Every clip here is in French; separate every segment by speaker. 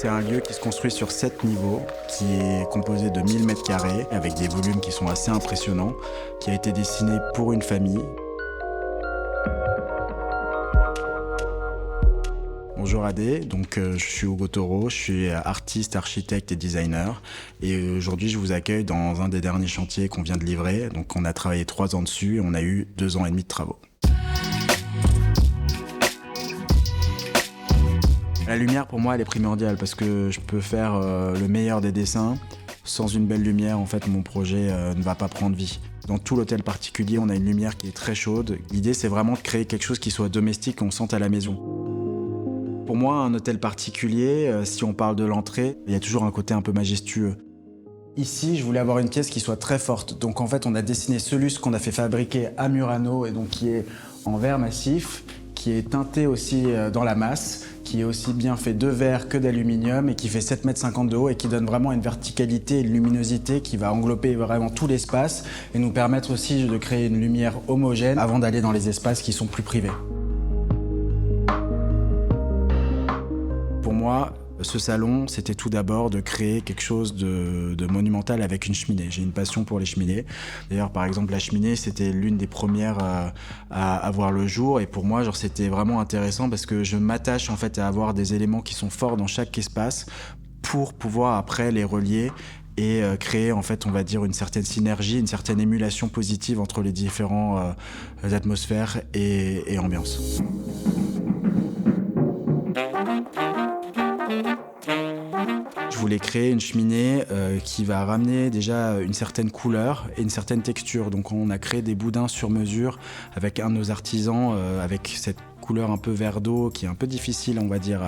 Speaker 1: C'est un lieu qui se construit sur 7 niveaux, qui est composé de 1000 mètres carrés, avec des volumes qui sont assez impressionnants, qui a été dessiné pour une famille. Bonjour Adé, je suis Hugo Toro, je suis artiste, architecte et designer. Et aujourd'hui, je vous accueille dans un des derniers chantiers qu'on vient de livrer. Donc on a travaillé 3 ans dessus et on a eu 2 ans et demi de travaux. La lumière, pour moi, elle est primordiale parce que je peux faire le meilleur des dessins. Sans une belle lumière, en fait, mon projet ne va pas prendre vie. Dans tout l'hôtel particulier, on a une lumière qui est très chaude. L'idée, c'est vraiment de créer quelque chose qui soit domestique, qu'on sente à la maison. Pour moi, un hôtel particulier, si on parle de l'entrée, il y a toujours un côté un peu majestueux. Ici, je voulais avoir une pièce qui soit très forte. Donc en fait, on a dessiné ce lustre qu'on a fait fabriquer à Murano et donc qui est en verre massif, qui est teinté aussi dans la masse, qui est aussi bien fait de verre que d'aluminium et qui fait 7,50 m de haut et qui donne vraiment une verticalité et une luminosité qui va englober vraiment tout l'espace et nous permettre aussi de créer une lumière homogène avant d'aller dans les espaces qui sont plus privés. Pour moi, ce salon, c'était tout d'abord de créer quelque chose de monumental avec une cheminée. J'ai une passion pour les cheminées. D'ailleurs, par exemple, la cheminée, c'était l'une des premières à voir le jour. Et pour moi, c'était vraiment intéressant parce que je m'attache en fait à avoir des éléments qui sont forts dans chaque espace pour pouvoir après les relier et créer en fait, on va dire, une certaine synergie, une certaine émulation positive entre les différentes atmosphères et ambiances. Je voulais créer une cheminée qui va ramener déjà une certaine couleur et une certaine texture. Donc on a créé des boudins sur mesure avec un de nos artisans, avec cette couleur un peu vert d'eau qui est un peu difficile, on va dire,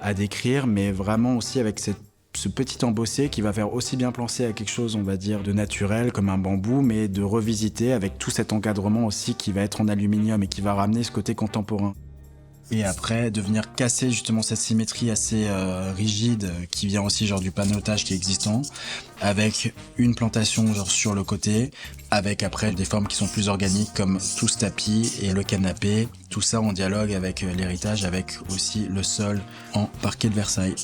Speaker 1: à décrire, mais vraiment aussi avec ce petit embossé qui va faire aussi bien penser à quelque chose, on va dire, de naturel comme un bambou, mais de revisiter avec tout cet encadrement aussi qui va être en aluminium et qui va ramener ce côté contemporain. Et après, de venir casser justement cette symétrie assez rigide qui vient aussi du panotage qui est existant, avec une plantation sur le côté, avec après des formes qui sont plus organiques comme tout ce tapis et le canapé. Tout ça en dialogue avec l'héritage, avec aussi le sol en parquet de Versailles.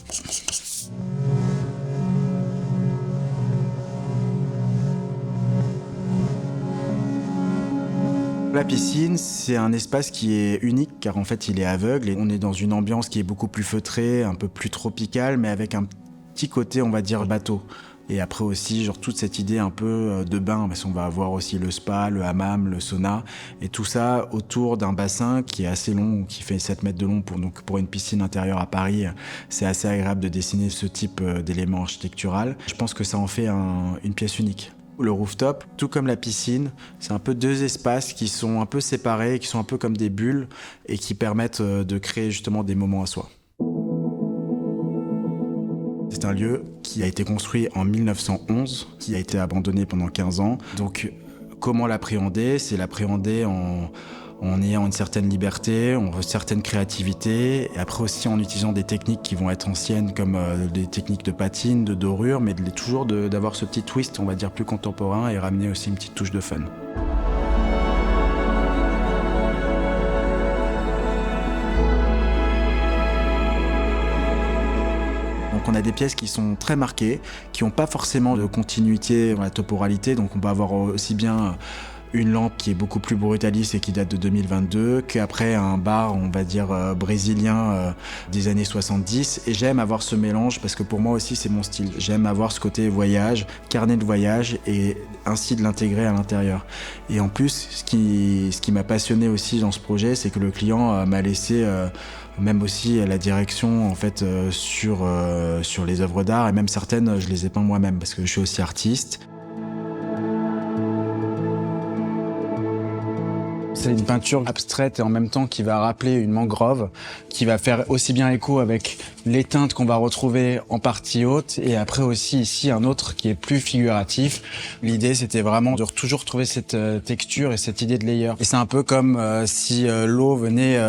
Speaker 1: La piscine, c'est un espace qui est unique car en fait il est aveugle et on est dans une ambiance qui est beaucoup plus feutrée, un peu plus tropicale, mais avec un petit côté, on va dire, bateau. Et après aussi, toute cette idée un peu de bain, parce qu'on va avoir aussi le spa, le hammam, le sauna, et tout ça autour d'un bassin qui est assez long, qui fait 7 mètres de long. Donc pour une piscine intérieure à Paris, c'est assez agréable de dessiner ce type d'élément architectural. Je pense que ça en fait une pièce unique. Le rooftop, tout comme la piscine, c'est un peu 2 espaces qui sont un peu séparés, qui sont un peu comme des bulles et qui permettent de créer justement des moments à soi. C'est un lieu qui a été construit en 1911, qui a été abandonné pendant 15 ans. Donc comment l'appréhender ? C'est l'appréhender en ayant une certaine liberté, une certaine créativité, et après aussi en utilisant des techniques qui vont être anciennes comme des techniques de patine, de dorure, mais toujours d'avoir ce petit twist, on va dire, plus contemporain et ramener aussi une petite touche de fun. Donc on a des pièces qui sont très marquées, qui n'ont pas forcément de continuité dans la temporalité, donc on peut avoir aussi bien une lampe qui est beaucoup plus brutaliste et qui date de 2022, qu'après un bar, on va dire, brésilien des années 70. Et j'aime avoir ce mélange parce que pour moi aussi, c'est mon style. J'aime avoir ce côté voyage, carnet de voyage et ainsi de l'intégrer à l'intérieur. Et en plus, ce qui m'a passionné aussi dans ce projet, c'est que le client m'a laissé même aussi la direction en fait sur les œuvres d'art et même certaines, je les ai peintes moi-même parce que je suis aussi artiste. C'est une peinture abstraite et en même temps qui va rappeler une mangrove, qui va faire aussi bien écho avec les teintes qu'on va retrouver en partie haute et après aussi ici un autre qui est plus figuratif. L'idée c'était vraiment de toujours trouver cette texture et cette idée de layer. Et c'est un peu comme si l'eau venait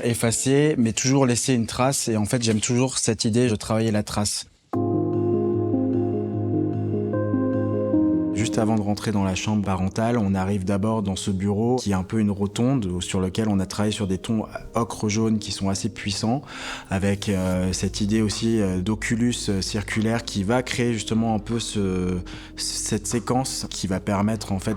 Speaker 1: effacer mais toujours laisser une trace et en fait j'aime toujours cette idée de travailler la trace. juste avant de rentrer dans la chambre parentale, on arrive d'abord dans ce bureau qui est un peu une rotonde sur lequel on a travaillé sur des tons ocre-jaune qui sont assez puissants, avec cette idée aussi d'oculus circulaire qui va créer justement un peu cette séquence qui va permettre en fait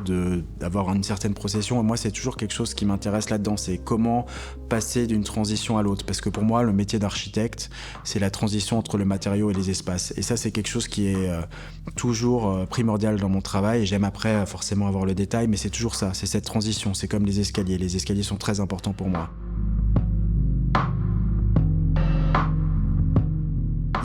Speaker 1: d'avoir une certaine procession. Et moi, c'est toujours quelque chose qui m'intéresse là-dedans, c'est comment passer d'une transition à l'autre. Parce que pour moi, le métier d'architecte, c'est la transition entre le matériau et les espaces. Et ça, c'est quelque chose qui est toujours primordial dans mon travail. Et j'aime après forcément avoir le détail, mais c'est toujours ça, c'est cette transition. C'est comme les escaliers. Les escaliers sont très importants pour moi.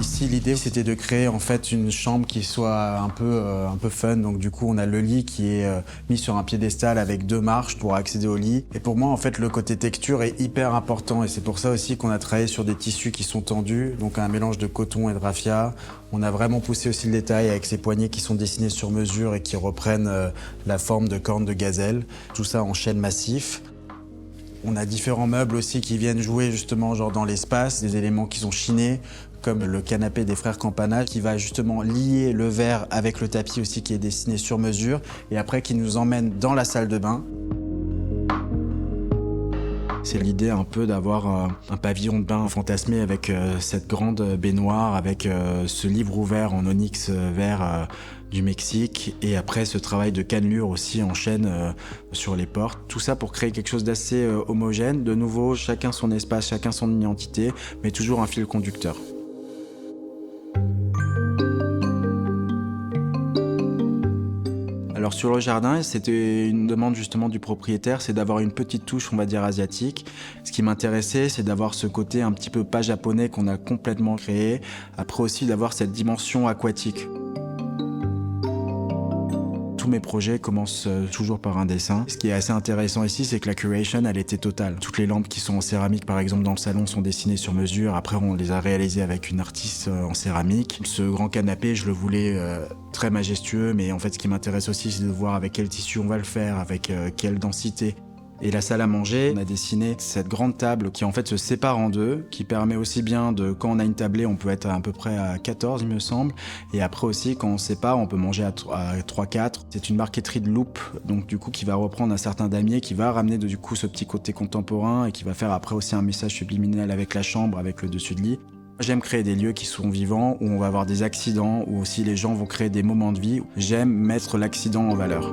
Speaker 1: Ici, l'idée, c'était de créer en fait une chambre qui soit un peu fun. Donc du coup, on a le lit qui est mis sur un piédestal avec 2 marches pour accéder au lit. Et pour moi, en fait, le côté texture est hyper important. Et c'est pour ça aussi qu'on a travaillé sur des tissus qui sont tendus, donc un mélange de coton et de raffia. On a vraiment poussé aussi le détail avec ces poignées qui sont dessinés sur mesure et qui reprennent la forme de cornes de gazelle. Tout ça en chêne massif. On a différents meubles aussi qui viennent jouer justement genre dans l'espace, des éléments qui sont chinés, comme le canapé des frères Campana qui va justement lier le verre avec le tapis aussi qui est dessiné sur mesure et après qui nous emmène dans la salle de bain. C'est l'idée un peu d'avoir un pavillon de bain fantasmé avec cette grande baignoire, avec ce livre ouvert en onyx vert du Mexique et après ce travail de cannelure aussi en chêne sur les portes. Tout ça pour créer quelque chose d'assez homogène. De nouveau, chacun son espace, chacun son identité, mais toujours un fil conducteur. Alors sur le jardin, c'était une demande justement du propriétaire, c'est d'avoir une petite touche, on va dire, asiatique. Ce qui m'intéressait, c'est d'avoir ce côté un petit peu pas japonais qu'on a complètement créé. Après aussi d'avoir cette dimension aquatique. Tous mes projets commencent toujours par un dessin. Ce qui est assez intéressant ici, c'est que la curation, elle était totale. Toutes les lampes qui sont en céramique, par exemple, dans le salon, sont dessinées sur mesure. Après, on les a réalisées avec une artiste en céramique. Ce grand canapé, je le voulais très majestueux, mais en fait, ce qui m'intéresse aussi, c'est de voir avec quel tissu on va le faire, avec quelle densité. Et la salle à manger, on a dessiné cette grande table qui en fait se sépare en deux, qui permet aussi bien de, quand on a une tablée, on peut être à peu près à 14 il me semble, et après aussi quand on sépare, on peut manger à 3-4. C'est une marqueterie de loupe, donc du coup qui va reprendre un certain damier, qui va ramener du coup ce petit côté contemporain et qui va faire après aussi un message subliminal avec la chambre, avec le dessus de lit. J'aime créer des lieux qui sont vivants, où on va avoir des accidents, où aussi les gens vont créer des moments de vie. J'aime mettre l'accident en valeur.